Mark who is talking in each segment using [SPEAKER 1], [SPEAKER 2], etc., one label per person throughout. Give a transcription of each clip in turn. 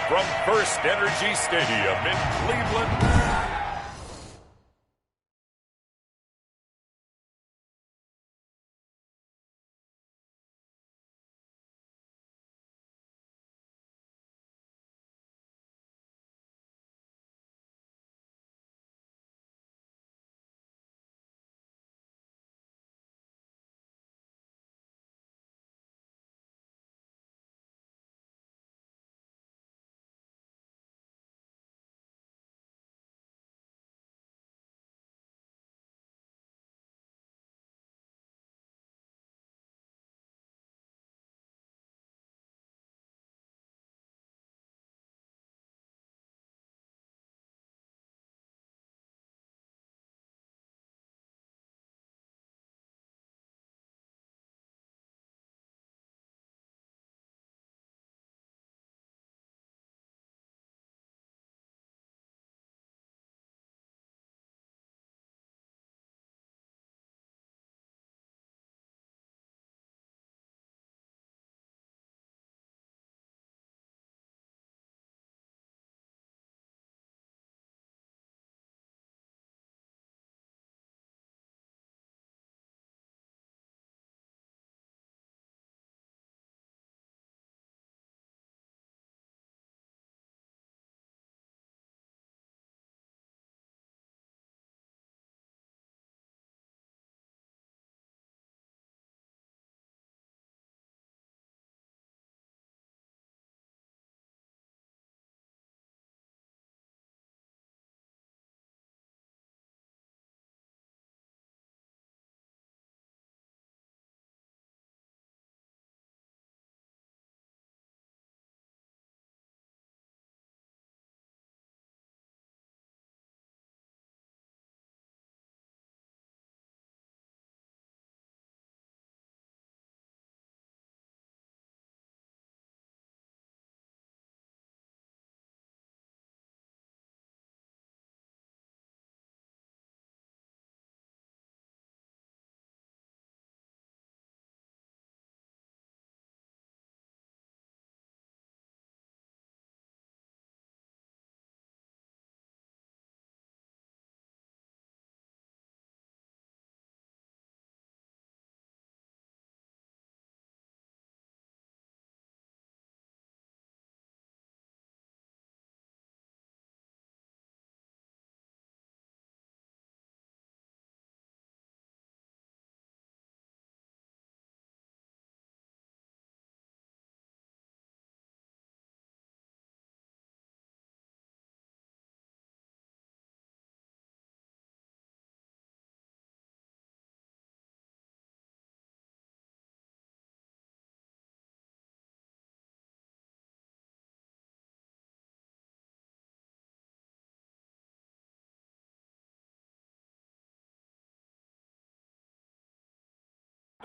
[SPEAKER 1] from First Energy Stadium in Cleveland.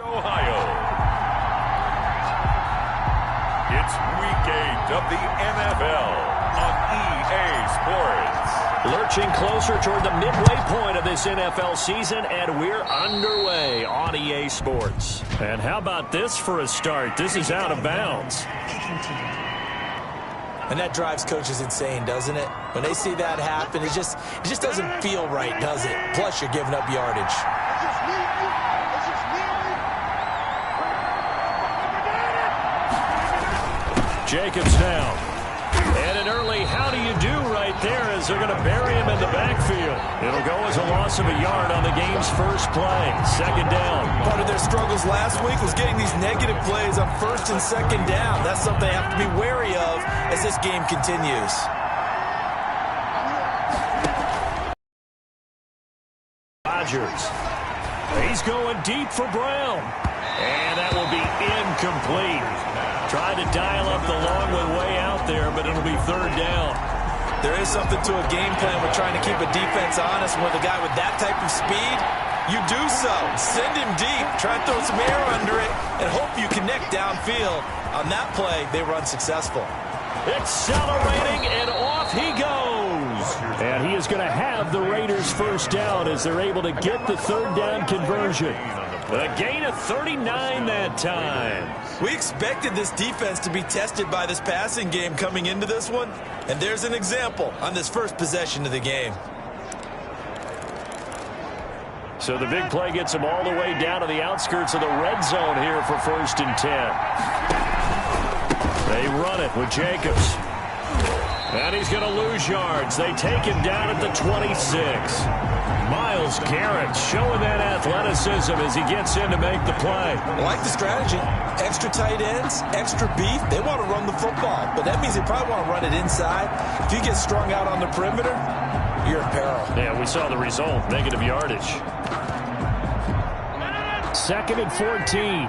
[SPEAKER 1] Ohio. It's Week 8 of the NFL on EA Sports.
[SPEAKER 2] Lurching closer toward the midway point of this NFL season, and we're underway on EA Sports. And how about this for a start? This is out of bounds.
[SPEAKER 3] And that drives coaches insane, doesn't it? When they see that happen, it just doesn't feel right, does it? Plus, you're giving up yardage.
[SPEAKER 2] Jacobs down. And an early how do you do right there as they're going to bury him in the backfield. It'll go as a loss of a yard on the game's first play. Second down.
[SPEAKER 3] Part of their struggles last week was getting these negative plays on first and second down. That's something they have to be wary of as this game continues.
[SPEAKER 2] Rodgers. He's going deep for Brown. And that will be incomplete. Trying to dial up the long one way out there, but it'll be third down.
[SPEAKER 3] There is something to a game plan with trying to keep a defense honest. With a guy with that type of speed, you do so. Send him deep. Try and throw some air under it and hope you connect downfield. On that play, they run successful.
[SPEAKER 2] Accelerating, and off he goes. And he is going to have the Raiders first down as they're able to get the third down conversion. A gain of 39 that time.
[SPEAKER 3] We expected this defense to be tested by this passing game coming into this one, and there's an example on this first possession of the game.
[SPEAKER 2] So the big play gets him all the way down to the outskirts of the red zone here for 1st and 10. They run it with Jacobs. And he's going to lose yards. They take him down at the 26. Myles Garrett showing that athleticism as he gets in to make the play.
[SPEAKER 3] I like the strategy. Extra tight ends, extra beef. They want to run the football, but that means they probably want to run it inside. If you get strung out on the perimeter, you're in peril.
[SPEAKER 2] Yeah, we saw the result. Negative yardage. 2nd and 14.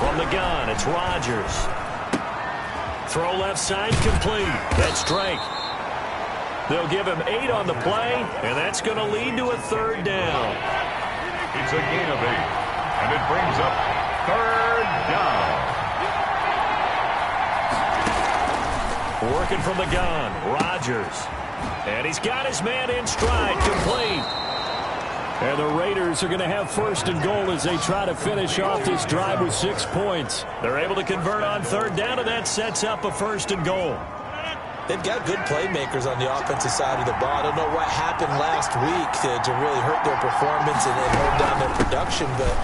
[SPEAKER 2] From the gun, it's Rodgers. Throw left side complete. That's Drake. They'll give him 8 on the play, and that's going to lead to a 3rd down.
[SPEAKER 1] It's a gain of 8, and it brings up 3rd down.
[SPEAKER 2] Working from the gun, Rodgers. And he's got his man in stride, complete. And the Raiders are going to have 1st and goal as they try to finish off this drive with 6 points. They're able to convert on 3rd down, and that sets up a 1st and goal.
[SPEAKER 3] They've got good playmakers on the offensive side of the ball. I don't know what happened last week to really hurt their performance and hold down their production, but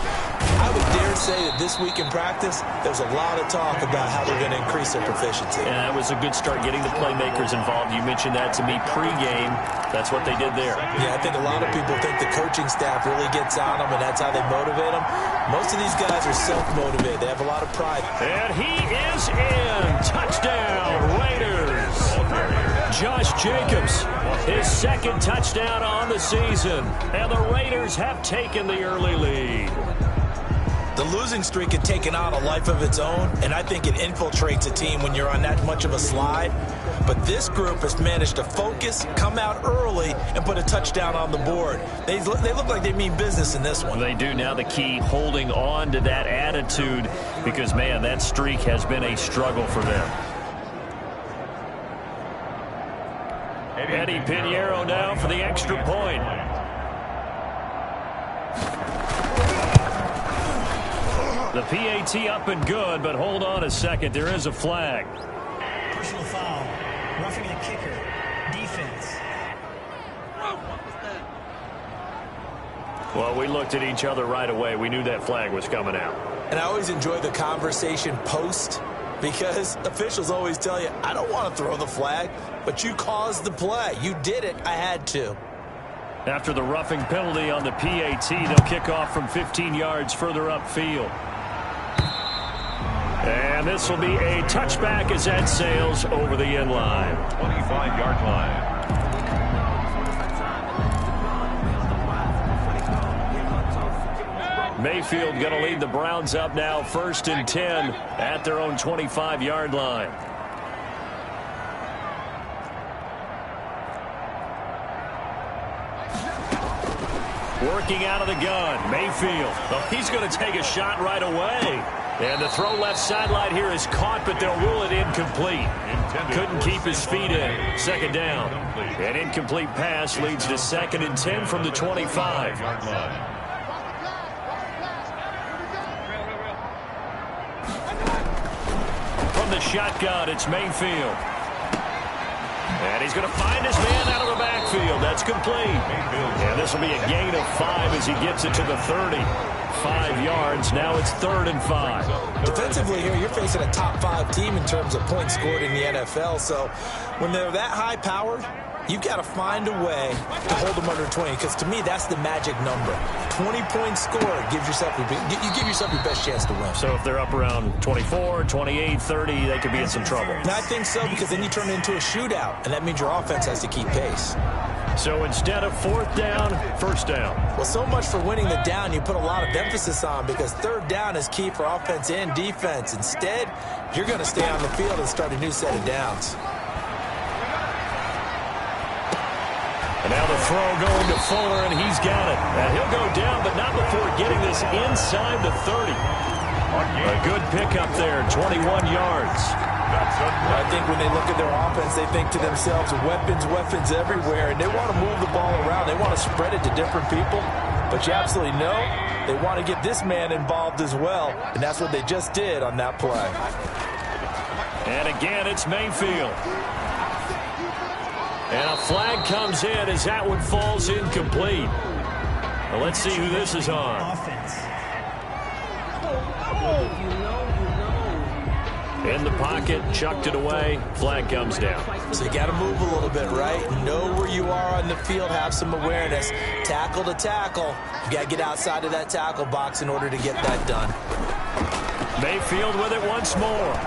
[SPEAKER 3] I would dare say that this week in practice, there's a lot of talk about how they're going to increase their proficiency.
[SPEAKER 2] And that was a good start getting the playmakers involved. You mentioned that to me pregame. That's what they did there.
[SPEAKER 3] Yeah, I think a lot of people think the coaching staff really gets on them, and that's how they motivate them. Most of these guys are self-motivated. They have a lot of pride.
[SPEAKER 2] And he is in. Touchdown, Raiders. Josh Jacobs, his 2nd touchdown on the season. And the Raiders have taken the early lead.
[SPEAKER 3] The losing streak had taken on a life of its own, and I think it infiltrates a team when you're on that much of a slide. But this group has managed to focus, come out early, and put a touchdown on the board. They look like they mean business in this one.
[SPEAKER 2] They do. Now the key, holding on to that attitude, because, man, that streak has been a struggle for them. Eddie Pinheiro now for the extra point. The PAT up and good, but hold on a second. There is a flag.
[SPEAKER 4] Personal foul. Roughing the kicker. Defense.
[SPEAKER 2] Well, we looked at each other right away. We knew that flag was coming out.
[SPEAKER 3] And I always enjoy the conversation post, because officials always tell you, I don't want to throw the flag, but you caused the play. You did it. I had to.
[SPEAKER 2] After the roughing penalty on the PAT, they'll kick off from 15 yards further upfield. And this will be a touchback as that sails over the end line.
[SPEAKER 1] 25-yard line.
[SPEAKER 2] Mayfield going to lead the Browns up now 1st and 10 at their own 25-yard line. Working out of the gun, Mayfield. Oh, he's going to take a shot right away. And the throw left sideline here is caught, but they'll rule it incomplete. Couldn't keep his feet in. 2nd down. An incomplete pass leads to 2nd and 10 from the 25. From the shotgun, it's Mayfield. And he's going to find his man out of the backfield. That's complete. And this will be a gain of 5 as he gets it to the 30. 5 yards. Now it's 3rd and 5.
[SPEAKER 3] Defensively here, you're facing a top 5 team in terms of points scored in the NFL. So when they're that high-powered, you've got to find a way to hold them under 20, because to me, that's the magic number. 20 points scored gives yourself you give yourself your best chance to win.
[SPEAKER 2] So if they're up around 24, 28, 30, they could be in some trouble.
[SPEAKER 3] And I think so, because then you turn it into a shootout, and that means your offense has to keep pace.
[SPEAKER 2] So instead of 4th down, 1st down.
[SPEAKER 3] Well, so much for winning the down you put a lot of emphasis on, because 3rd down is key for offense and defense. Instead, you're going to stay on the field and start a new set of downs.
[SPEAKER 2] And now the throw going to Fuller, and he's got it. And he'll go down, but not before getting this inside the 30. A good pickup there, 21 yards.
[SPEAKER 3] I think when they look at their offense, they think to themselves, weapons, weapons everywhere, and they want to move the ball around. They want to spread it to different people, but you absolutely know they want to get this man involved as well, and that's what they just did on that play.
[SPEAKER 2] And again, it's Mayfield. And a flag comes in as that one falls incomplete. Well, let's see who this is on.
[SPEAKER 4] Offense.
[SPEAKER 2] In the pocket, chucked it away, flag comes down.
[SPEAKER 3] So you got to move a little bit, right? Know where you are on the field, have some awareness. Tackle to tackle. You got to get outside of that tackle box in order to get that done.
[SPEAKER 2] Mayfield with it once more.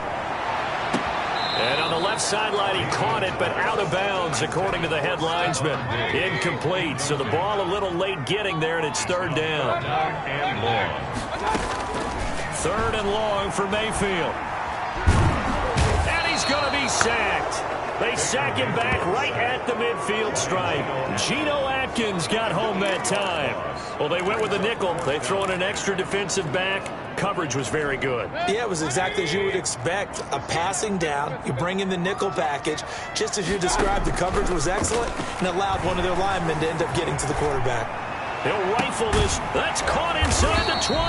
[SPEAKER 2] And on the left sideline, he caught it, but out of bounds, according to the head linesman. Incomplete, so the ball a little late getting there, and it's third down. Third and long for Mayfield. And he's going to be sacked. They sack him back right at the midfield stripe. Geno Atkins got home that time. Well, they went with a nickel. They throw in an extra defensive back. Coverage was very good.
[SPEAKER 3] Yeah, it was exactly as you would expect. A passing down. You bring in the nickel package. Just as you described, the coverage was excellent and allowed one of their linemen to end up getting to the quarterback.
[SPEAKER 2] They'll rifle this. That's caught inside the 20.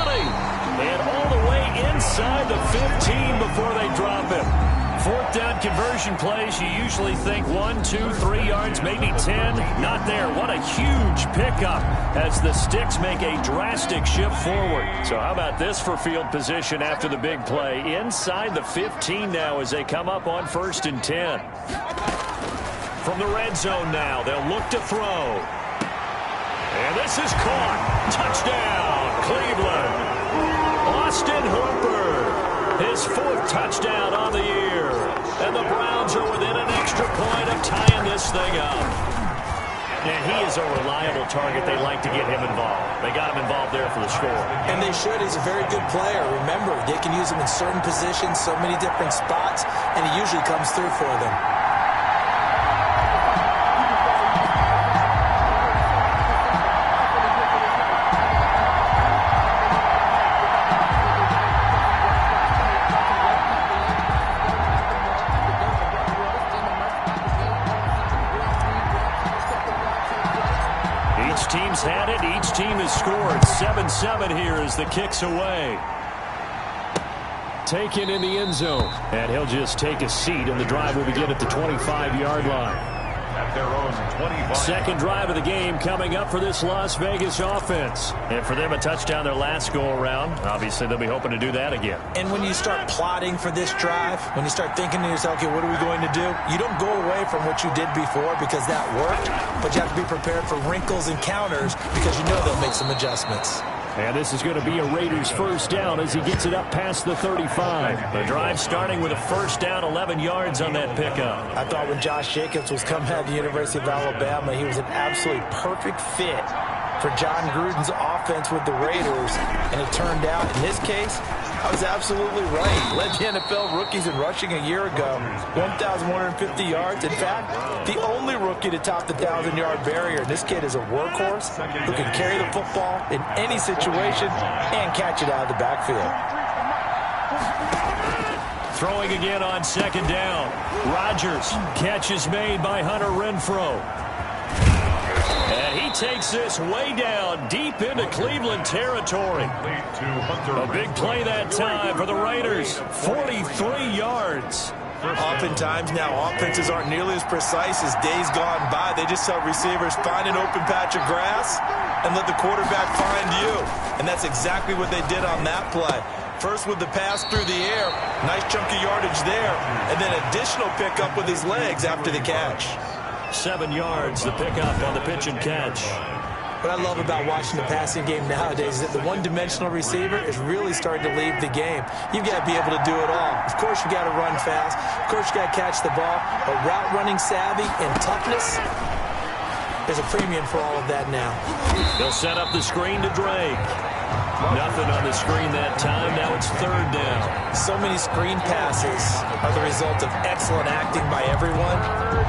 [SPEAKER 2] And all the way inside the 15 before they drop him. Fourth down conversion plays, you usually think 1, 2, 3 yards, maybe 10. Not there. What a huge pickup as the Sticks make a drastic shift forward. So how about this for field position after the big play? Inside the 15 now as they come up on 1st and 10. From the red zone now, they'll look to throw. And this is caught. Touchdown, Cleveland. Austin Hooper. His 4th touchdown on the year. And the Browns are within an extra point of tying this thing up. And he is a reliable target. They like to get him involved. They got him involved there for the score.
[SPEAKER 3] And they should. He's a very good player. Remember, they can use him in certain positions, so many different spots, and he usually comes through for them.
[SPEAKER 2] Team's had it. Each team has scored. 7-7 here as the kick's away. Taken in the end zone. And he'll just take a seat, and the drive will begin at the 25-yard line.
[SPEAKER 1] At their own 25.
[SPEAKER 2] Second drive of the game coming up for this Las Vegas offense. And for them, a touchdown their last go-around. Obviously, they'll be hoping to do that again.
[SPEAKER 3] And when you start plotting for this drive, when you start thinking to yourself, okay, what are we going to do? You don't go away from what you did before because that worked, but you have to be prepared for wrinkles and counters because you know they'll make some adjustments.
[SPEAKER 2] And this is going to be a Raiders first down as he gets it up past the 35. The drive starting with a first down, 11 yards on that pickup.
[SPEAKER 3] I thought when Josh Jacobs was coming out of the University of Alabama, he was an absolutely perfect fit for John Gruden's offense with the Raiders. And it turned out, in this case, I was absolutely right. Led the NFL rookies in rushing a year ago, 1,150 yards. In fact, the only rookie to top the 1,000-yard barrier. This kid is a workhorse who can carry the football in any situation and catch it out of the backfield.
[SPEAKER 2] Throwing again on second down. Rodgers. Catch is made by Hunter Renfrow. And he takes this way down, deep into Cleveland territory. A big play that time for the Raiders. 43 yards.
[SPEAKER 3] Oftentimes now, offenses aren't nearly as precise as days gone by. They just tell receivers, find an open patch of grass and let the quarterback find you. And that's exactly what they did on that play. First with the pass through the air, nice chunk of yardage there, and then additional pickup with his legs after the catch.
[SPEAKER 2] 7 yards, the pickup on the pitch and catch.
[SPEAKER 3] What I love about watching the passing game nowadays is that the one-dimensional receiver is really starting to leave the game. You've got to be able to do it all. Of course, you got to run fast. Of course, you got to catch the ball. But route running savvy and toughness, there's a premium for all of that now.
[SPEAKER 2] They'll set up the screen to Drake. Nothing on the screen that time. Now it's third down.
[SPEAKER 3] So many screen passes are the result of excellent acting by everyone.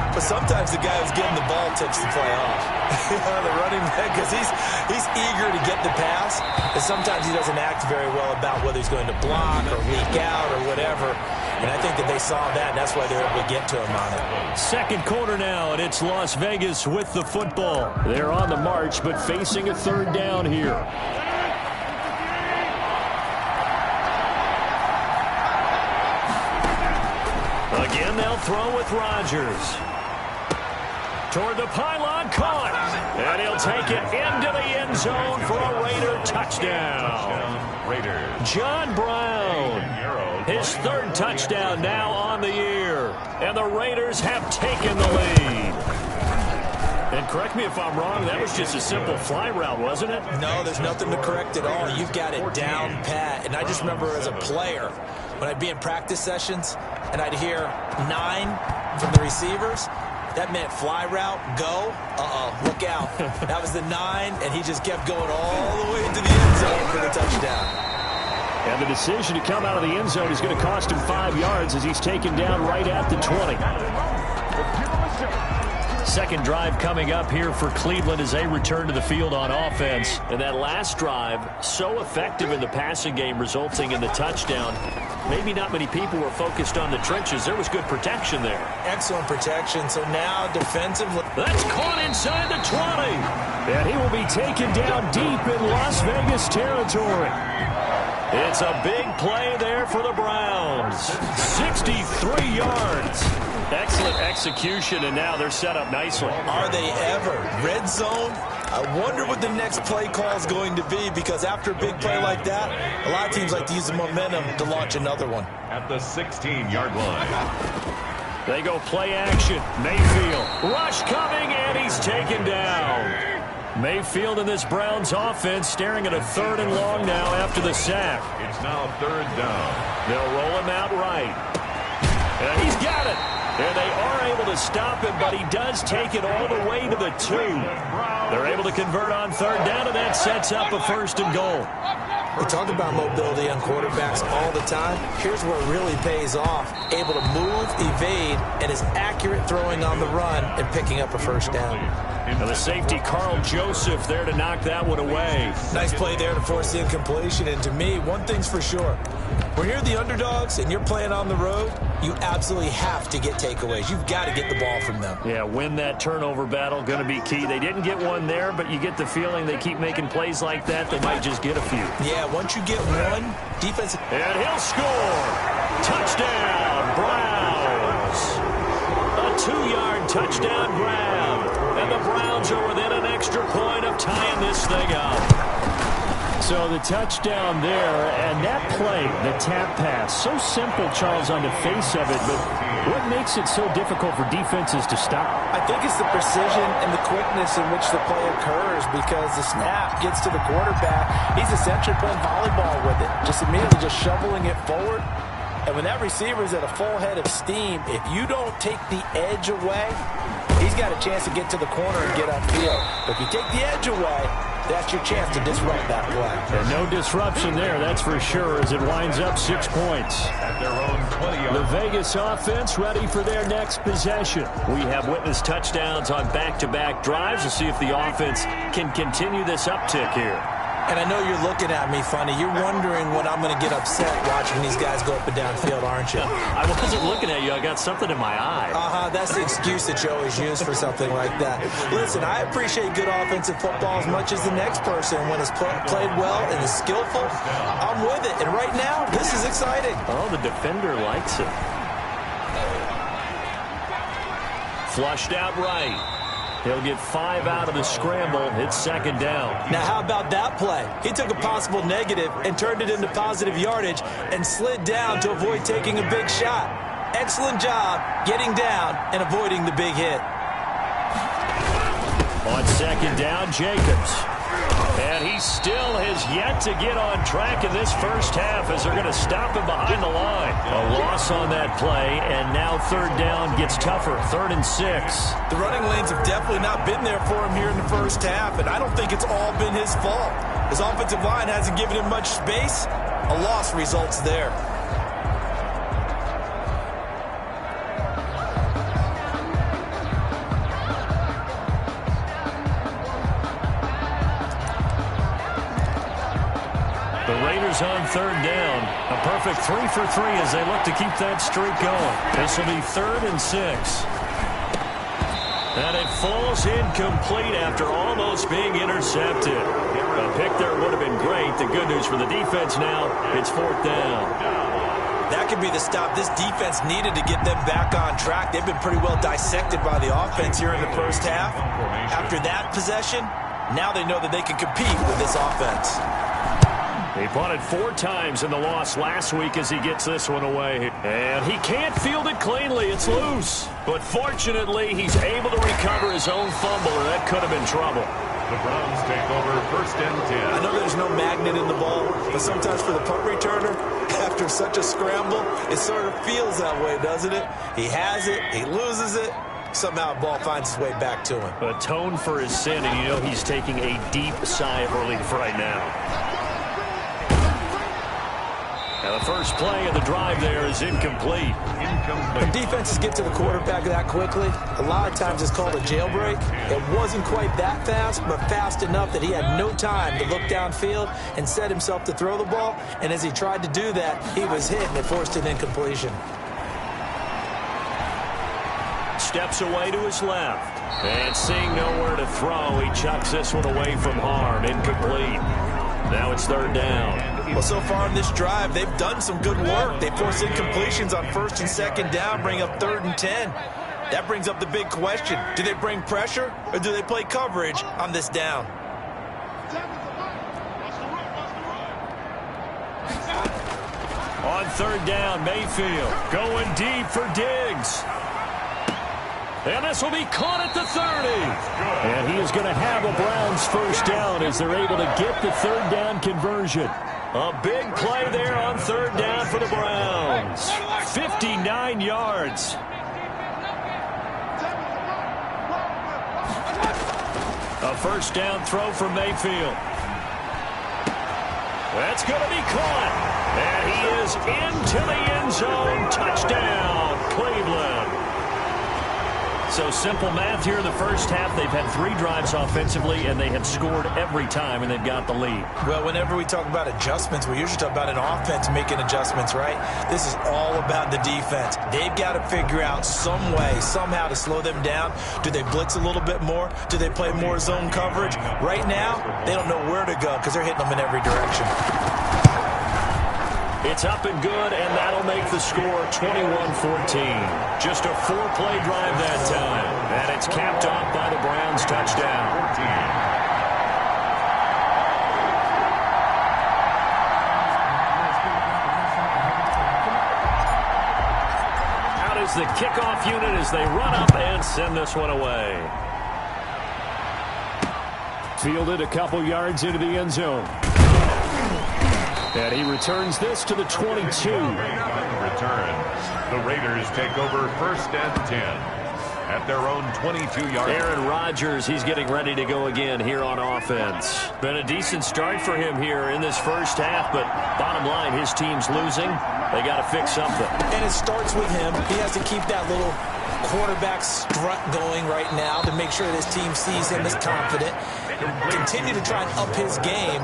[SPEAKER 3] But sometimes the guy who's getting the ball takes the play off. The running back, because he's eager to get the pass. And sometimes he doesn't act very well about whether he's going to block or leak out or whatever. And I think that they saw that, and that's why they were able to get to him on it.
[SPEAKER 2] Second quarter now, and it's Las Vegas with the football. They're on the march, but facing a third down here. Again, they'll throw with Rodgers. Toward the pylon, caught. And he'll take it into the end zone for a Raider touchdown.
[SPEAKER 1] Raiders.
[SPEAKER 2] John Brown, his third touchdown now on the year. And the Raiders have taken the lead. And correct me if I'm wrong, that was just a simple fly route, wasn't it?
[SPEAKER 3] No, there's nothing to correct at all. You've got it down pat. And I just remember as a player, when I'd be in practice sessions, and I'd hear 9 from the receivers, that meant fly route, go, look out. That was the 9, and he just kept going all the way into the end zone for the touchdown.
[SPEAKER 2] And the decision to come out of the end zone is going to cost him 5 yards as he's taken down right at the 20. Second drive coming up here for Cleveland as they return to the field on offense. And that last drive, so effective in the passing game, resulting in the touchdown. Maybe not many people were focused on the trenches. There was good protection there.
[SPEAKER 3] Excellent protection. So now defensively.
[SPEAKER 2] That's caught inside the 20. And he will be taken down deep in Las Vegas territory. It's a big play there for the Browns. 63 yards. Excellent execution, and now they're set up nicely.
[SPEAKER 3] Are they ever? Red zone? I wonder what the next play call is going to be, because after a big play like that, a lot of teams like to use the momentum to launch another one.
[SPEAKER 1] At the 16-yard line.
[SPEAKER 2] They go play action. Mayfield. Rush coming, and he's taken down. Mayfield in this Browns offense staring at a 3rd and long now after the sack.
[SPEAKER 1] It's now 3rd down.
[SPEAKER 2] They'll roll him out right. And he's got it. And they are able to stop him, but he does take it all the way to the 2. They're able to convert on 3rd down, and that sets up a 1st and goal.
[SPEAKER 3] We talk about mobility on quarterbacks all the time. Here's where it really pays off. Able to move, evade, and is accurate throwing on the run and picking up a 1st down.
[SPEAKER 2] And the safety, Carl Joseph, there to knock that one away.
[SPEAKER 3] Nice play there to force the incompletion. And to me, one thing's for sure. When you're the underdogs and you're playing on the road, you absolutely have to get takeaways. You've got to get the ball from them.
[SPEAKER 2] Yeah, win that turnover battle, going to be key. They didn't get one there, but you get the feeling they keep making plays like that, they might just get a few.
[SPEAKER 3] Yeah, once you get one, defense.
[SPEAKER 2] And he'll score. Touchdown, Browns. A 2-yard touchdown grab. And the Browns are within an extra point of tying this thing up. So the touchdown there, and that play, the tap pass, so simple, Charles, on the face of it, but what makes it so difficult for defenses to stop?
[SPEAKER 5] I think it's the precision and the quickness in which the play occurs, because the snap gets to the quarterback. He's essentially playing volleyball with it, just immediately just shoveling it forward. And when that receiver is at a full head of steam, if you don't take the edge away, he's got a chance to get to the corner and get upfield. But if you take the edge away, that's your chance to disrupt that play.
[SPEAKER 2] And no disruption there, that's for sure, as it winds up 6 points.
[SPEAKER 1] At their own 20-yard.
[SPEAKER 2] The Vegas offense ready for their next possession. We have witnessed touchdowns on back-to-back drives to see if the offense can continue this uptick here.
[SPEAKER 3] And I know you're looking at me funny. You're wondering when I'm going to get upset watching these guys go up and down field, aren't you?
[SPEAKER 2] I wasn't looking at you. I got something in my eye.
[SPEAKER 3] That's the excuse that you always use for something like that. Listen, I appreciate good offensive football as much as the next person. When it's played well and is skillful, I'm with it. And right now, this is exciting.
[SPEAKER 2] Oh, the defender likes it. Flushed out right. He'll get 5 out of the scramble. It's 2nd down.
[SPEAKER 3] Now, how about that play? He took a possible negative and turned it into positive yardage and slid down to avoid taking a big shot. Excellent job getting down and avoiding the big hit.
[SPEAKER 2] On 2nd down, Jacobs. And he still has yet to get on track in this first half as they're going to stop him behind the line. A loss on that play, and now 3rd down gets tougher, 3rd and 6.
[SPEAKER 3] The running lanes have definitely not been there for him here in the first half, and I don't think it's all been his fault. His offensive line hasn't given him much space. A loss results there.
[SPEAKER 2] The Raiders on third down. A perfect 3 for 3 as they look to keep that streak going. This will be 3rd and 6. And it falls incomplete after almost being intercepted. A pick there would have been great. The good news for the defense now, it's 4th down.
[SPEAKER 3] That could be the stop this defense needed to get them back on track. They've been pretty well dissected by the offense here in the first half. After that possession, now they know that they can compete with this offense.
[SPEAKER 2] He punted 4 times in the loss last week as he gets this one away. And he can't field it cleanly. It's loose. But fortunately, he's able to recover his own fumble, or that could have been trouble.
[SPEAKER 1] The Browns take over 1st and 10.
[SPEAKER 3] I know there's no magnet in the ball, but sometimes for the punt returner, after such a scramble, it sort of feels that way, doesn't it? He has it, he loses it, somehow the ball finds its way back to him.
[SPEAKER 2] Atone for his sin, and you know he's taking a deep sigh of relief right now. Now the first play of the drive there is incomplete.
[SPEAKER 3] When defenses get to the quarterback that quickly, a lot of times it's called a jailbreak. It wasn't quite that fast, but fast enough that he had no time to look downfield and set himself to throw the ball. And as he tried to do that, he was hit and it forced an incompletion.
[SPEAKER 2] Steps away to his left. And seeing nowhere to throw, he chucks this one away from harm. Incomplete. Now it's 3rd down.
[SPEAKER 3] Well, so far in this drive, they've done some good work. They force incompletions on 1st and 2nd down, bring up 3rd and 10. That brings up the big question. Do they bring pressure or do they play coverage on this down?
[SPEAKER 2] On 3rd down, Mayfield going deep for Diggs. And this will be caught at the 30. And he is going to have a Browns 1st down as they're able to get the 3rd down conversion. A big play there on 3rd down for the Browns. 59 yards. A 1st down throw for Mayfield. That's going to be caught. And he is into the end zone. Touchdown, Cleveland. So simple math here in the first half. They've had 3 drives offensively, and they have scored every time, and they've got the lead.
[SPEAKER 3] Well, whenever we talk about adjustments, we usually talk about an offense making adjustments, right? This is all about the defense. They've got to figure out some way, somehow to slow them down. Do they blitz a little bit more? Do they play more zone coverage? Right now, they don't know where to go because they're hitting them in every direction.
[SPEAKER 2] It's up and good, and that'll make the score 21-14. Just a 4-play drive that time. And it's capped off by the Browns touchdown. Out is the kickoff unit as they run up and send this one away. Fielded a couple yards into the end zone. And he returns this to the 22.
[SPEAKER 1] Return. The Raiders take over 1st and 10 at their own 22-yard.
[SPEAKER 2] Aaron Rodgers, he's getting ready to go again here on offense. Been a decent start for him here in this first half, but bottom line, his team's losing. They got to fix something.
[SPEAKER 3] And it starts with him. He has to keep that little quarterback strut going right now to make sure that his team sees him as confident. Continue to try and up his game.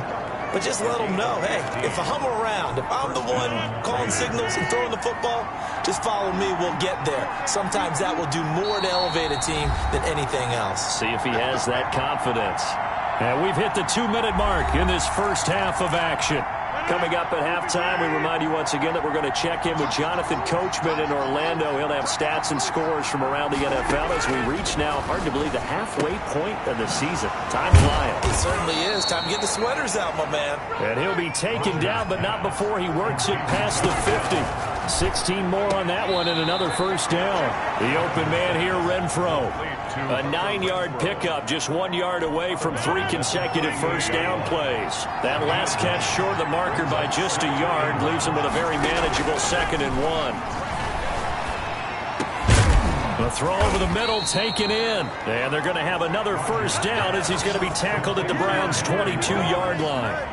[SPEAKER 3] But just let them know, hey, if I'm around, if I'm the one calling signals and throwing the football, just follow me, we'll get there. Sometimes that will do more to elevate a team than anything else.
[SPEAKER 2] See if he has that confidence. And we've hit the 2-minute mark in this first half of action. Coming up at halftime, we remind you once again that we're going to check in with Jonathan Coachman in Orlando. He'll have stats and scores from around the NFL as we reach now, hard to believe, the halfway point of the season. Time flying.
[SPEAKER 3] It certainly is. Time to get the sweaters out, my man.
[SPEAKER 2] And he'll be taken down, but not before he works it past the 50. 16 more on that one and another 1st down. The open man here, Renfro. A 9-yard pickup, just 1 yard away from 3 consecutive 1st down plays. That last catch short of the marker by just a yard leaves him with a very manageable 2nd and 1. A throw over the middle taken in. And they're going to have another 1st down as he's going to be tackled at the Browns' 22-yard line.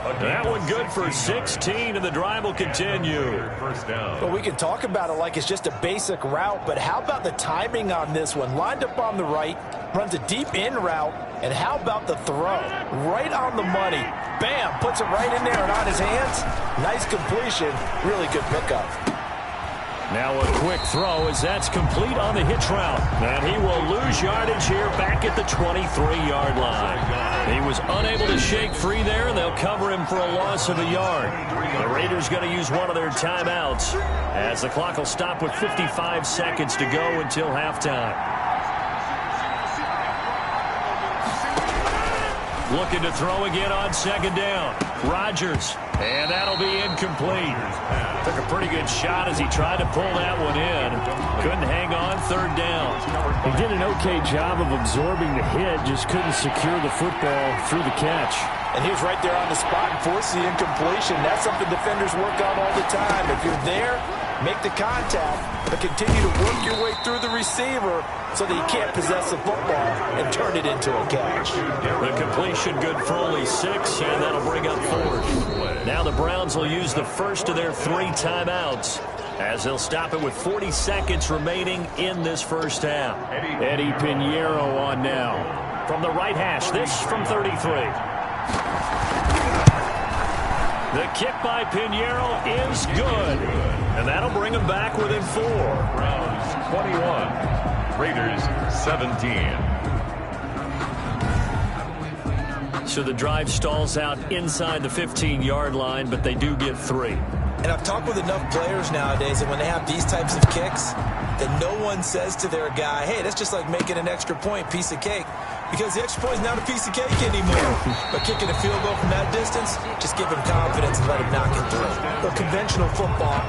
[SPEAKER 2] That one good for 16, and the drive will continue.
[SPEAKER 1] First down.
[SPEAKER 5] Well, we can talk about it like it's just a basic route, but how about the timing on this one? Lined up on the right, runs a deep in route, and how about the throw? Right on the money. Bam, puts it right in there and on his hands. Nice completion, really good pickup.
[SPEAKER 2] Now a quick throw as that's complete on the hitch route. And he will lose yardage here back at the 23-yard line. He was unable to shake free there, and they'll cover him for a loss of a yard. The Raiders going to use one of their timeouts as the clock will stop with 55 seconds to go until halftime. Looking to throw again on second down. Rodgers, and that'll be incomplete. Took a pretty good shot as he tried to pull that one in. Couldn't hang on third down.
[SPEAKER 6] He did an okay job of absorbing the hit, just couldn't secure the football through the catch.
[SPEAKER 5] And he was right there on the spot and forced the incompletion. That's something defenders work on all the time. If you're there, make the contact, but continue to work your way through the receiver so that he can't possess the football and turn it into a catch.
[SPEAKER 2] The completion good for only 6, and that'll bring up 4th. Now the Browns will use the first of their 3 timeouts as they'll stop it with 40 seconds remaining in this first half.
[SPEAKER 6] Eddie Pinheiro on now.
[SPEAKER 2] From the right hash, this from 33. The kick by Pinheiro is good, and that'll bring him back within 4.
[SPEAKER 1] Browns 21, Raiders 17.
[SPEAKER 2] So the drive stalls out inside the 15-yard line, but they do get 3.
[SPEAKER 3] And I've talked with enough players nowadays that when they have these types of kicks, that no one says to their guy, hey, that's just like making an extra point, piece of cake. Because the extra point is not a piece of cake anymore. But kicking a field goal from that distance, just give him confidence and let him knock it through.
[SPEAKER 5] But conventional football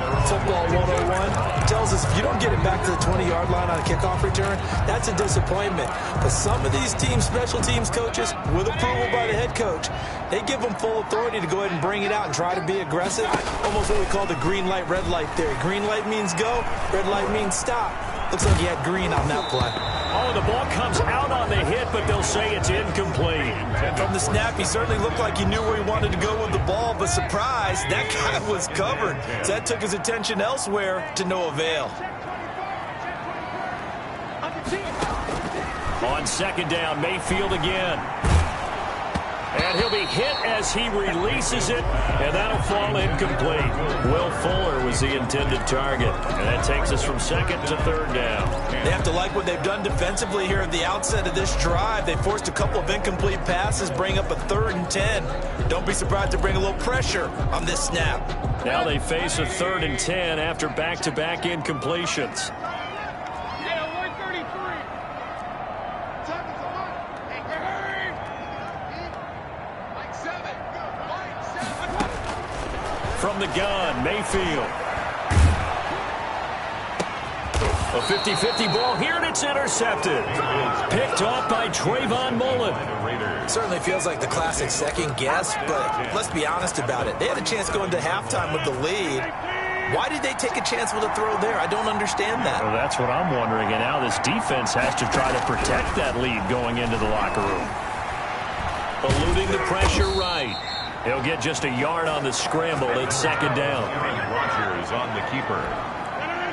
[SPEAKER 5] 101, tells us if you don't get it back to the 20-yard line on a kickoff return, that's a disappointment. But some of these teams, special teams coaches, with approval by the head coach, they give them full authority to go ahead and bring it out and try to be aggressive. Almost what we call the green light, red light theory. Green light means go, red light means stop. Looks like he had green on that play.
[SPEAKER 2] Oh, the ball comes out on the hit, but they'll say it's incomplete.
[SPEAKER 3] From the snap, he certainly looked like he knew where he wanted to go with the ball, but surprise, that guy was covered. So that took his attention elsewhere to no avail.
[SPEAKER 2] On second down, Mayfield again. And he'll be hit as he releases it, and that'll fall incomplete. Will Fuller was the intended target, and that takes us from second to third down.
[SPEAKER 3] They have to like what they've done defensively here at the outset of this drive. They forced a couple of incomplete passes, bring up a 3rd and 10. Don't be surprised to bring a little pressure on this snap.
[SPEAKER 2] Now they face a 3rd and 10 after back-to-back incompletions. From the gun, Mayfield. A 50-50 ball here, and it's intercepted. Picked off by Trayvon Mullen.
[SPEAKER 3] Certainly feels like the classic second guess, but let's be honest about it. They had a chance going to halftime with the lead. Why did they take a chance with a throw there? I don't understand that.
[SPEAKER 2] Well, that's what I'm wondering, and now this defense has to try to protect that lead going into the locker room. Eluding the pressure right. He'll get just a yard on the scramble at second down.
[SPEAKER 1] Rodgers on the keeper.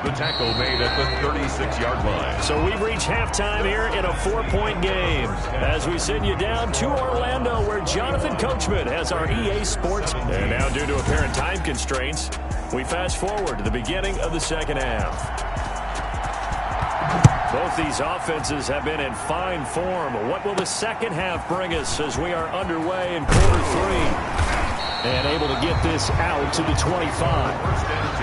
[SPEAKER 1] The tackle made at the 36-yard line.
[SPEAKER 2] So we reach halftime here in a 4-point game as we send you down to Orlando, where Jonathan Coachman has our EA Sports. And now, due to apparent time constraints, we fast forward to the beginning of the second half. Both these offenses have been in fine form. What will the second half bring us as we are underway in quarter 3? And able to get this out to the 25.
[SPEAKER 1] First and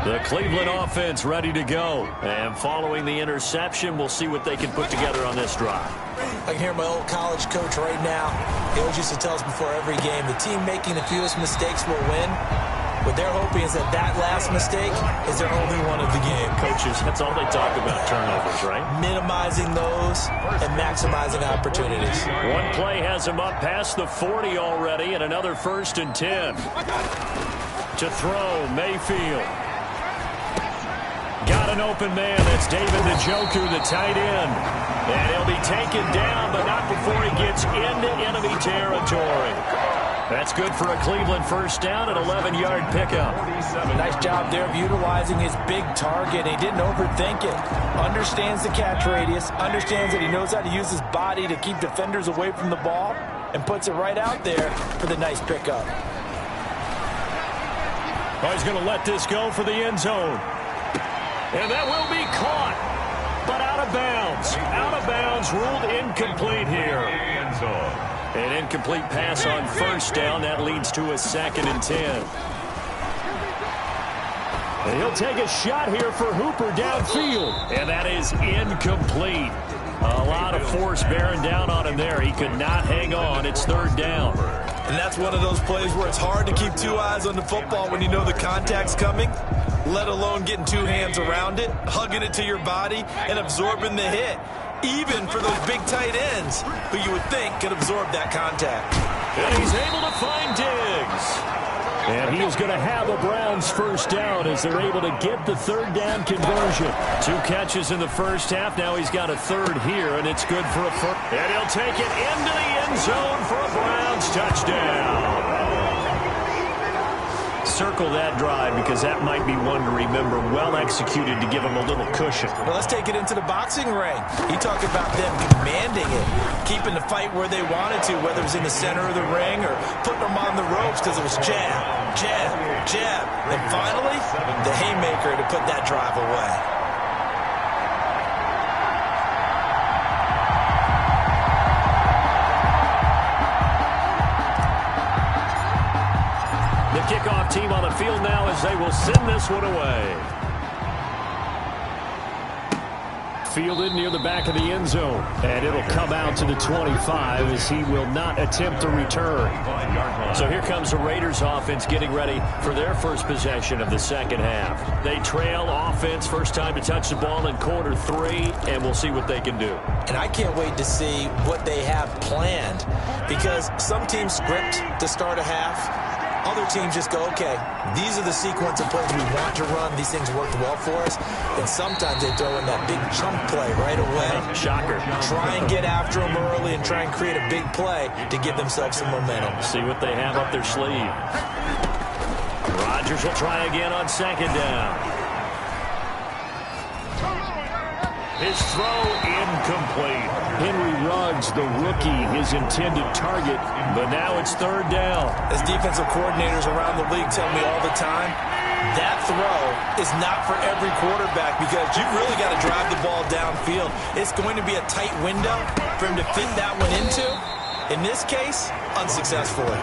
[SPEAKER 1] 10.
[SPEAKER 2] The Cleveland offense ready to go. And following the interception, we'll see what they can put together on this drive.
[SPEAKER 3] I can hear my old college coach right now. He always used to tell us before every game, the team making the fewest mistakes will win. What they're hoping is that that last mistake is their only one of the game.
[SPEAKER 2] Coaches, that's all they talk about, turnovers, right?
[SPEAKER 3] Minimizing those and maximizing opportunities.
[SPEAKER 2] One play has him up past the 40 already, and another 1st and 10. To throw, Mayfield. Got an open man. That's David Njoku, the tight end. And he'll be taken down, but not before he gets into enemy territory. That's good for a Cleveland first down, an 11-yard pickup.
[SPEAKER 5] Nice job there of utilizing his big target. He didn't overthink it. Understands the catch radius. Understands that he knows how to use his body to keep defenders away from the ball. And puts it right out there for the nice pickup.
[SPEAKER 2] Oh, he's going to let this go for the end zone. And that will be caught, but out of bounds. Out of bounds, ruled incomplete here. An incomplete pass on first down. That leads to a 2nd and 10. And he'll take a shot here for Hooper downfield. And that is incomplete. A lot of force bearing down on him there. He could not hang on. It's 3rd down.
[SPEAKER 3] And that's one of those plays where it's hard to keep 2 eyes on the football when you know the contact's coming, let alone getting 2 hands around it, hugging it to your body, and absorbing the hit. Even for those big tight ends who you would think could absorb that contact.
[SPEAKER 2] And he's able to find Diggs. And he is going to have the Browns first down as they're able to get the 3rd down conversion. 2 catches in the first half. Now he's got a 3rd here, and it's good for a first. And he'll take it into the end zone for a Browns touchdown. Circle that drive because that might be one to remember. Well executed to give him a little cushion.
[SPEAKER 5] Well, let's take it into the boxing ring. You talk about them commanding it, keeping the fight where they wanted to, whether it was in the center of the ring or putting them on the ropes because it was jab, jab, jab. And finally, the haymaker to put that drive away.
[SPEAKER 2] Kickoff team on the field now as they will send this one away. Fielded near the back of the end zone. And it'll come out to the 25 as he will not attempt to return. So here comes the Raiders offense getting ready for their first possession of the second half. They trail offense, first time to touch the ball in quarter 3, and we'll see what they can do.
[SPEAKER 5] And I can't wait to see what they have planned because some teams script to start a half. Other teams just go, okay, these are the sequence of plays we want to run. These things worked well for us. And sometimes they throw in that big chunk play right away.
[SPEAKER 2] Shocker.
[SPEAKER 5] Try and get after them early and try and create a big play to give themselves some momentum.
[SPEAKER 2] See what they have up their sleeve. Rodgers will try again on 2nd down. His throw incomplete. Henry Ruggs, the rookie, his intended target, but now it's 3rd down.
[SPEAKER 5] As defensive coordinators around the league tell me all the time, that throw is not for every quarterback because you've really got to drive the ball downfield. It's going to be a tight window for him to fit that one into. In this case, unsuccessfully.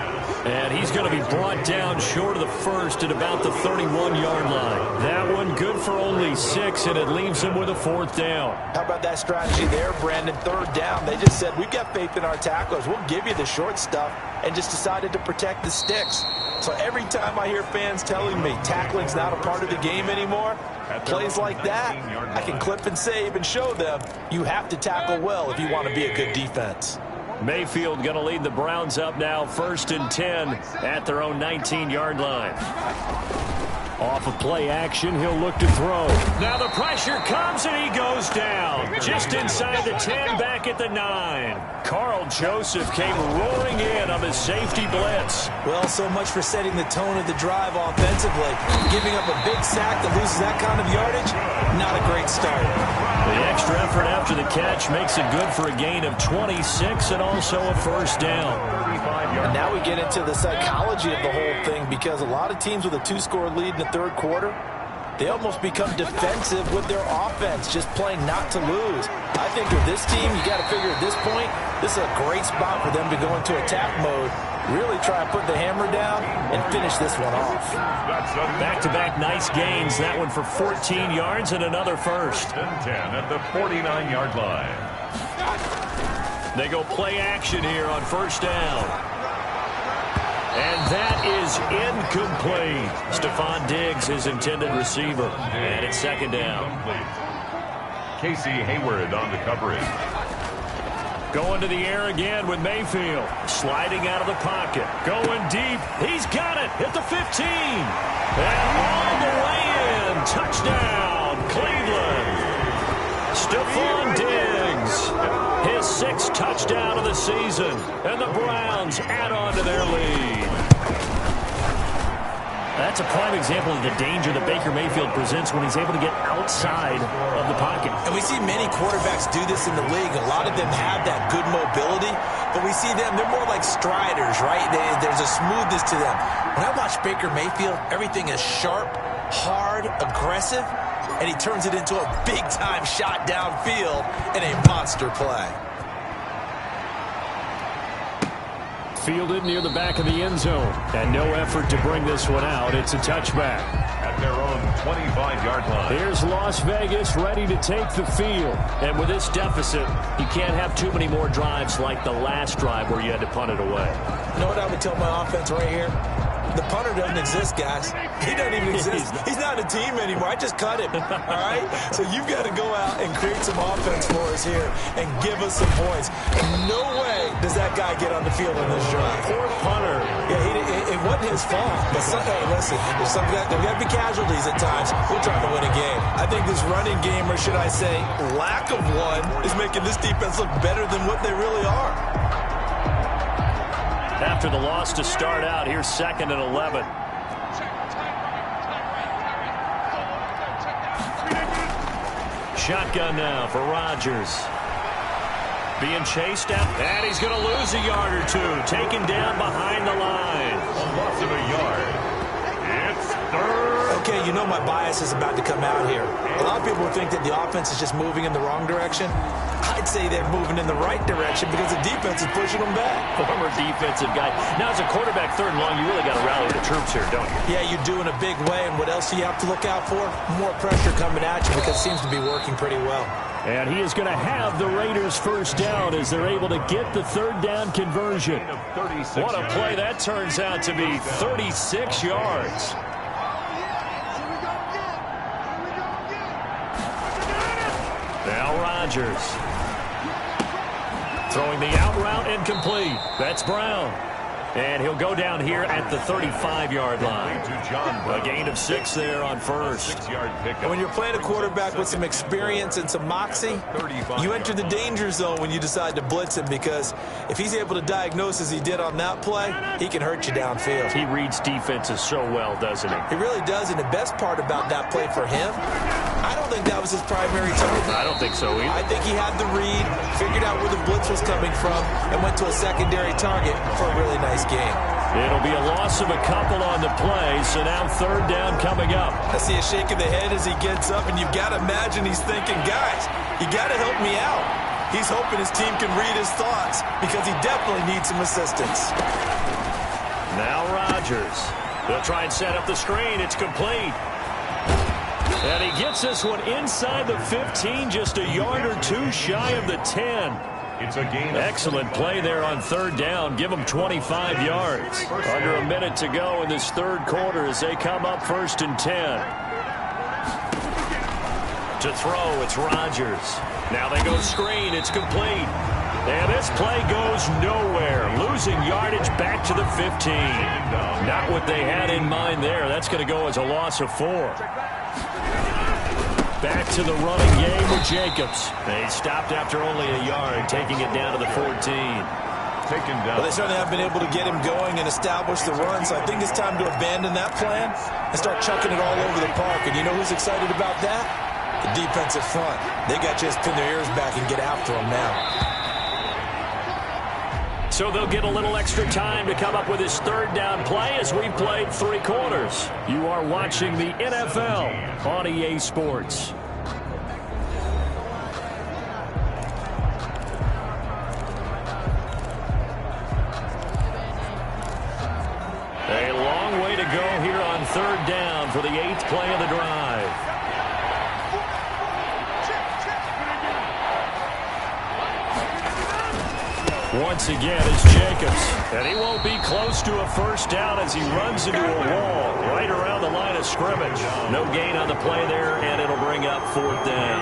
[SPEAKER 2] And he's going to be brought down short of the first at about the 31-yard line. That one good for only 6, and it leaves him with a 4th down.
[SPEAKER 5] How about that strategy there, Brandon? 3rd down. They just said, we've got faith in our tacklers. We'll give you the short stuff, and just decided to protect the sticks. So every time I hear fans telling me tackling's not a part of the game anymore, plays like that, I can clip and save and show them you have to tackle well if you want to be a good defense.
[SPEAKER 2] Mayfield going to lead the Browns up now, 1st and 10 at their own 19-yard line. Off of play action, he'll look to throw. Now the pressure comes and he goes down. Just inside the 10, back at the 9. Carl Joseph came roaring in on his safety blitz.
[SPEAKER 5] Well, so much for setting the tone of the drive offensively. Giving up a big sack that loses that kind of yardage, not a great start.
[SPEAKER 2] The extra effort after the catch makes it good for a gain of 26 and also a 1st down.
[SPEAKER 5] And now we get into the psychology of the whole thing because a lot of teams with a 2-score lead in the 3rd quarter, they almost become defensive with their offense, just playing not to lose. I think with this team, you got to figure at this point, this is a great spot for them to go into attack mode, really try and put the hammer down and finish this one off.
[SPEAKER 2] Back-to-back nice gains. That one for 14 yards and another 1st.
[SPEAKER 1] And 10 at the 49-yard line.
[SPEAKER 2] They go play action here on 1st down. And that is incomplete. Stephon Diggs, his intended receiver. And it's 2nd down.
[SPEAKER 1] Casey Hayward on the coverage.
[SPEAKER 2] Going to the air again with Mayfield. Sliding out of the pocket. Going deep. He's got it at the 15. And all the way in. Touchdown, Cleveland. Stephon Diggs. His 6th touchdown of the season. And the Browns add on to their lead.
[SPEAKER 6] That's a prime example of the danger that Baker Mayfield presents when he's able to get outside of the pocket.
[SPEAKER 3] And we see many quarterbacks do this in the league. A lot of them have that good mobility, but we see them, they're more like striders, right? There's a smoothness to them. When I watch Baker Mayfield, everything is sharp, hard, aggressive, and he turns it into a big-time shot downfield in a monster play.
[SPEAKER 6] Fielded near the back of the end zone. And no effort to bring this one out. It's a touchback.
[SPEAKER 1] At their own 25-yard line.
[SPEAKER 6] Here's Las Vegas ready to take the field.
[SPEAKER 2] And with this deficit, you can't have too many more drives like the last drive where you had to punt it away.
[SPEAKER 3] You know what I would tell my offense right here? The punter doesn't exist, guys. He doesn't even exist. He's not a team anymore. I just cut him, all right? So you've got to go out and create some offense for us here and give us some points. No way does that guy get on the field in this drive.
[SPEAKER 2] Poor punter.
[SPEAKER 3] Yeah, it wasn't his fault. But hey, listen, there's got to be casualties at times. We're trying to win a game. I think this running game, or should I say lack of one, is making this defense look better than what they really are.
[SPEAKER 2] After the loss to start out, here's 2nd and 11. Shotgun now for Rodgers. Being chased out, and he's going to lose a yard or two. Taken down behind the line.
[SPEAKER 1] A loss of a yard. It's 3rd.
[SPEAKER 3] Okay, you know my bias is about to come out here. A lot of people think that the offense is just moving in the wrong direction. I'd say they're moving in the right direction because the defense is pushing them back.
[SPEAKER 2] Former defensive guy. Now, as a quarterback 3rd and long, you really got to rally the troops here, don't you?
[SPEAKER 3] Yeah, you do in a big way. And what else do you have to look out for? More pressure coming at you because it seems to be working pretty well.
[SPEAKER 6] And he is going to have the Raiders 1st down as they're able to get the 3rd down conversion.
[SPEAKER 2] What a play that turns out to be. 36 yards. Now Rodgers. Throwing the out route incomplete. That's Brown. And he'll go down here at the 35-yard line. A gain of 6 there on 1st.
[SPEAKER 3] And when you're playing a quarterback with some experience and some moxie, you enter the danger zone when you decide to blitz him, because if he's able to diagnose as he did on that play, he can hurt you downfield.
[SPEAKER 2] He reads defenses so well, doesn't he?
[SPEAKER 3] He really does, and the best part about that play for him, I don't think that was his primary target.
[SPEAKER 2] I don't think so either.
[SPEAKER 3] I think he had the read, figured out where the blitz was coming from, and went to a secondary target for a really nice game.
[SPEAKER 2] It'll be a loss of a couple on the play, so now 3rd down coming up.
[SPEAKER 3] I see a shake of the head as he gets up, and you've got to imagine he's thinking, guys, you got to help me out. He's hoping his team can read his thoughts because he definitely needs some assistance.
[SPEAKER 2] Now Rodgers. They'll try and set up the screen. It's complete. And he gets this one inside the 15, just a yard or two shy of the 10.
[SPEAKER 1] It's a gain.
[SPEAKER 2] Excellent play there on 3rd down. Give them 25 yards. Under a minute to go in this 3rd quarter as they come up 1st and 10. To throw, it's Rodgers. Now they go screen. It's complete. And this play goes nowhere. Losing yardage back to the 15. Not what they had in mind there. That's going to go as a loss of 4. Back to the running game with Jacobs. They stopped after only a yard, taking it down to the 14.
[SPEAKER 1] Taken down.
[SPEAKER 3] Well, they certainly have been able to get him going and establish the run, so I think it's time to abandon that plan and start chucking it all over the park. And you know who's excited about that? The defensive front. They got to just pin their ears back and get after him now.
[SPEAKER 2] So they'll get a little extra time to come up with his 3rd down play as we played 3 quarters. You are watching the NFL on EA Sports. A long way to go here on 3rd down for the 8th play of the drive. Once again, it's Jacobs. And he won't be close to a 1st down as he runs into a wall right around the line of scrimmage. No gain on the play there, and it'll bring up 4th down.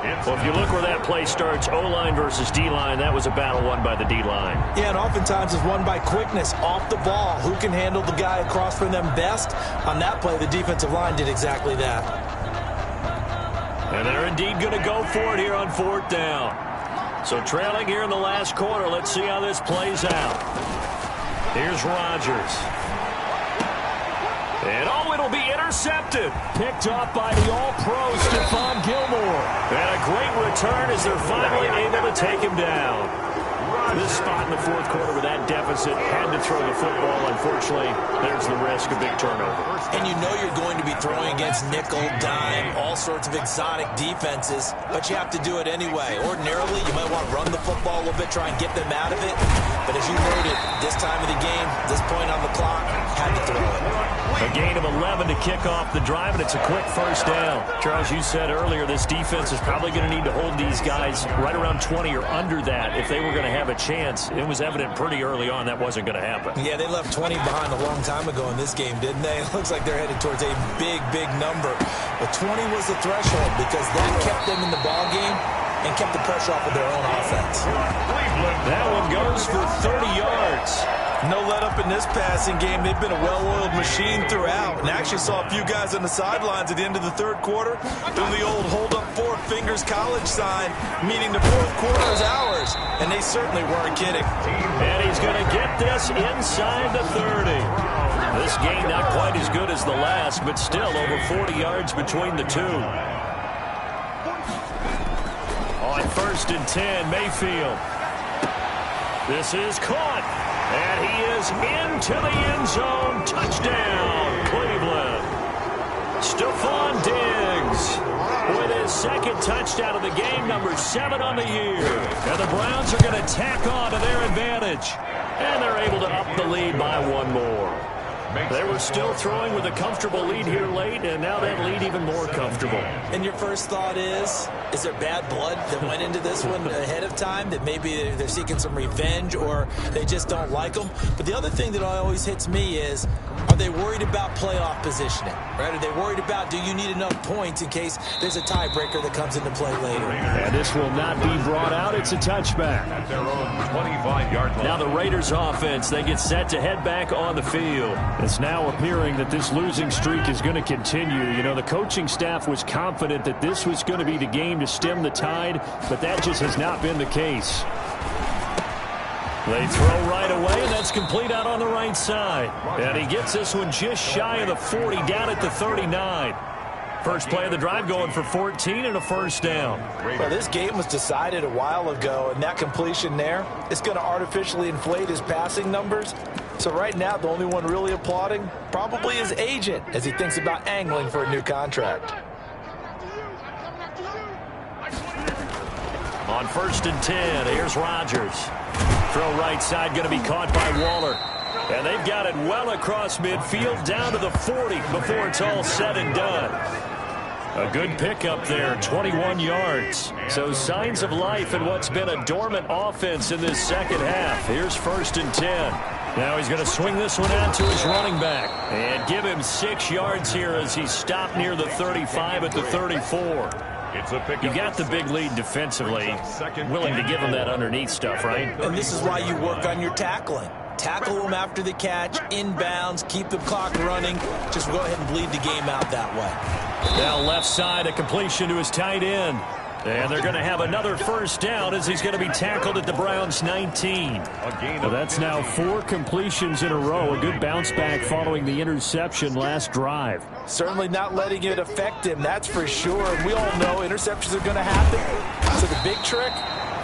[SPEAKER 2] Well, if you look where that play starts, O-line versus D-line, that was a battle won by the D-line.
[SPEAKER 5] Yeah, and oftentimes it's won by quickness, off the ball. Who can handle the guy across from them best? On that play, the defensive line did exactly that.
[SPEAKER 2] And they're indeed going to go for it here on 4th down. So trailing here in the last quarter. Let's see how this plays out. Here's Rodgers. And it'll be intercepted. Picked off by the All-Pro Stephon Gilmore. And a great return as they're finally able to take him down. This spot in the 4th quarter with that deficit, had to throw the football. Unfortunately, there's the risk of big turnover.
[SPEAKER 3] And you know you're going to be throwing against nickel, dime, all sorts of exotic defenses, but you have to do it anyway. Ordinarily, you might want to run the football a little bit, try and get them out of it. But as you noted, this time of the game, this point on the clock, had to throw it.
[SPEAKER 2] A gain of 11 to kick off the drive, and it's a quick 1st down. Charles, you said earlier this defense is probably going to need to hold these guys right around 20 or under that if they were going to have a chance. It was evident pretty early on that wasn't going to happen.
[SPEAKER 3] Yeah, they left 20 behind a long time ago in this game, didn't they? It looks like they're headed towards a big, big number. But 20 was the threshold because that kept them in the ball game and kept the pressure off of their own offense.
[SPEAKER 2] That one goes for 30 yards.
[SPEAKER 3] No let up in this passing game. They've been a well-oiled machine throughout. And actually saw a few guys on the sidelines at the end of the 3rd quarter doing the old hold up 4 fingers college sign, meaning the 4th quarter is ours. And they certainly weren't kidding.
[SPEAKER 2] And he's going to get this inside the 30. This game not quite as good as the last, but still over 40 yards between the two. On 1st and 10, Mayfield. This is caught. And he is into the end zone. Touchdown, Cleveland. Stephon Diggs with his 2nd touchdown of the game, number 7 on the year. And the Browns are going to tack on to their advantage. And they're able to up the lead by 1 more. They were still throwing with a comfortable lead here late, and now that lead even more comfortable.
[SPEAKER 3] And your first thought is there bad blood that went into this one ahead of time, that maybe they're seeking some revenge or they just don't like them? But the other thing that always hits me is, are they worried about playoff positioning? Right? Are they worried about, do you need enough points in case there's a tiebreaker that comes into play later?
[SPEAKER 6] And this will not be brought out. It's a touchback.
[SPEAKER 1] At their own 25-yard line.
[SPEAKER 2] Now the Raiders offense, they get set to head back on the field.
[SPEAKER 6] It's now appearing that this losing streak is going to continue. You know, the coaching staff was confident that this was going to be the game to stem the tide, but that just has not been the case.
[SPEAKER 2] They throw right away, and that's complete out on the right side. And he gets this one just shy of the 40, down at the 39. First play of the drive going for 14 and a 1st down.
[SPEAKER 5] Well, this game was decided a while ago, and that completion there is going to artificially inflate his passing numbers. So right now, the only one really applauding probably his agent as he thinks about angling for a new contract.
[SPEAKER 2] On 1st and 10, here's Rodgers. Throw right side, going to be caught by Waller. And they've got it well across midfield, down to the 40 before it's all said and done. A good pickup there, 21 yards. So signs of life in what's been a dormant offense in this 2nd half. Here's 1st and 10. Now he's going to swing this one out to his running back and give him 6 yards here as he stopped near the 35 at the 34. You got the big lead defensively, willing to give him that underneath stuff, right?
[SPEAKER 3] And this is why you work on your tackling. Tackle them after the catch, inbounds, keep the clock running. Just go ahead and bleed the game out that way.
[SPEAKER 2] Now left side, a completion to his tight end. And they're going to have another 1st down as he's going to be tackled at the Browns' 19.
[SPEAKER 6] Well, that's now 4 completions in a row. A good bounce back following the interception last drive.
[SPEAKER 5] Certainly not letting it affect him, that's for sure. And we all know interceptions are going to happen. So the big trick,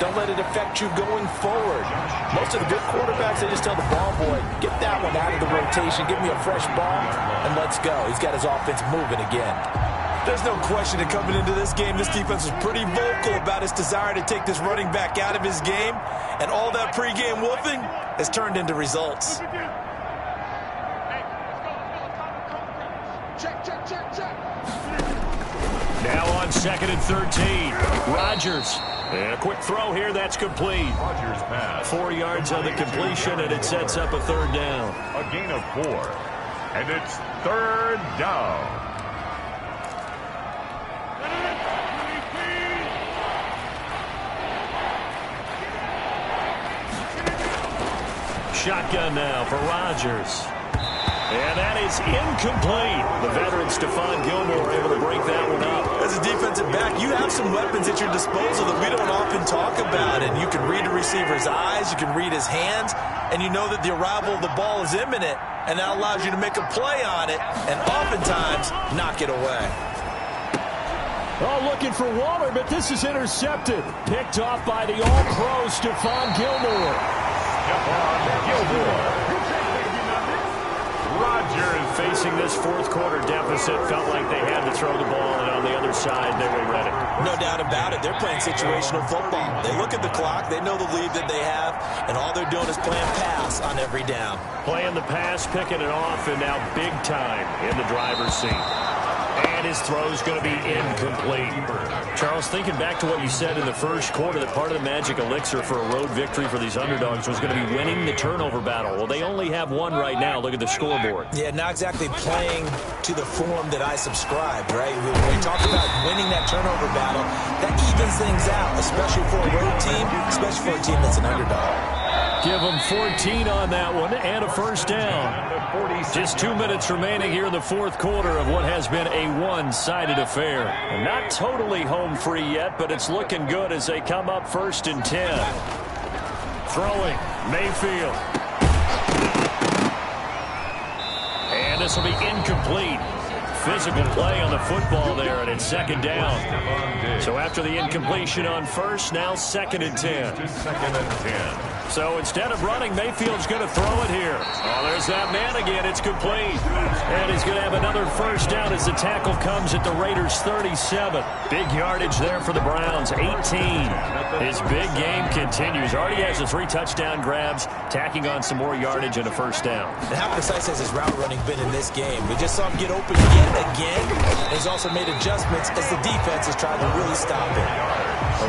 [SPEAKER 5] don't let it affect you going forward. Most of the good quarterbacks, they just tell the ball boy, get that one out of the rotation, give me a fresh ball, and let's go. He's got his offense moving again.
[SPEAKER 3] There's no question that coming into this game, this defense was pretty vocal about its desire to take this running back out of his game. And all that pregame wolfing has turned into results.
[SPEAKER 2] Now on 2nd and 13, Rodgers. And a quick throw here, that's complete.
[SPEAKER 1] Rodgers pass.
[SPEAKER 2] 4 yards on the completion, and it sets up a 3rd down.
[SPEAKER 1] A gain of 4. And it's 3rd down.
[SPEAKER 2] Shotgun now for Rodgers. And that is incomplete. The veteran Stephon Gilmore able to break that one up.
[SPEAKER 3] As a defensive back, you have some weapons at your disposal that we don't often talk about. And you can read a receiver's eyes, you can read his hands, and you know that the arrival of the ball is imminent. And that allows you to make a play on it and oftentimes knock it away.
[SPEAKER 6] Oh, looking for Waller, but this is intercepted. Picked off by the All-Pro Stephon Gilmore.
[SPEAKER 1] Stephon Gilmore. Rodgers
[SPEAKER 6] facing this fourth quarter deficit, felt like they had to throw the ball, and on the other side, they were ready.
[SPEAKER 3] No doubt about it. They're playing situational football. They look at the clock, they know the lead that they have, and all they're doing is playing pass on every down.
[SPEAKER 6] Playing the pass, picking it off, and now big time in the driver's seat. And his throw's going to be incomplete. Charles, thinking back to what you said in the first quarter, that part of the magic elixir for a road victory for these underdogs was going to be winning the turnover battle. Well, they only have one right now. Look at the scoreboard.
[SPEAKER 3] Yeah, not exactly playing to the form that I subscribed, right? When we talk about winning that turnover battle, that evens things out, especially for a road team, especially for a team that's an underdog.
[SPEAKER 6] Give them 14 on that one and a first down. Just 2 minutes remaining here in the fourth quarter of what has been a one-sided affair. And not totally home free yet, but it's looking good as they come up 1st and 10. Throwing, Mayfield. And this will be incomplete. Physical play on the football there, and it's 2nd down. So after the incompletion on first, now 2nd and 10.
[SPEAKER 1] 2nd and 10.
[SPEAKER 6] So instead of running, Mayfield's going to throw it here. Oh, there's that man again. It's complete. And he's going to have another first down as the tackle comes at the Raiders' 37. Big yardage there for the Browns, 18. His big game continues. Already has the 3 touchdown grabs, tacking on some more yardage and a first down.
[SPEAKER 3] And how precise has his route running been in this game? We just saw him get open yet again. And he's also made adjustments as the defense has tried to really stop him.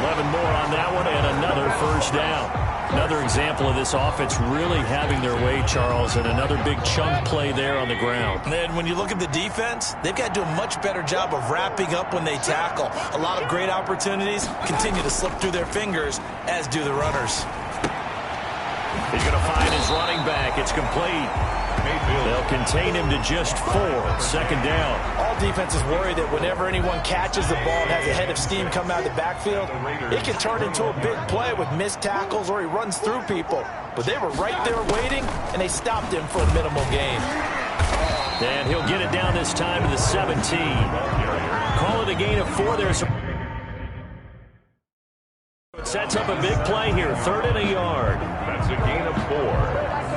[SPEAKER 6] 11 more on that one and another first down. Another example of this offense really having their way, Charles, and another big chunk play there on the ground.
[SPEAKER 3] And then when you look at the defense, they've got to do a much better job of wrapping up when they tackle. A lot of great opportunities continue to slip through their fingers, as do the runners.
[SPEAKER 6] He's going to find his running back. It's complete. They'll contain him to just 4. 2nd down.
[SPEAKER 5] All defenses worry that whenever anyone catches the ball and has a head of steam come out of the backfield, it can turn into a big play with missed tackles or he runs through people. But they were right there waiting, and they stopped him for a minimal gain.
[SPEAKER 6] And he'll get it down this time to the 17. Call it a gain of 4 there. It sets up a big play here. 3rd and a yard.
[SPEAKER 1] That's a gain of 4.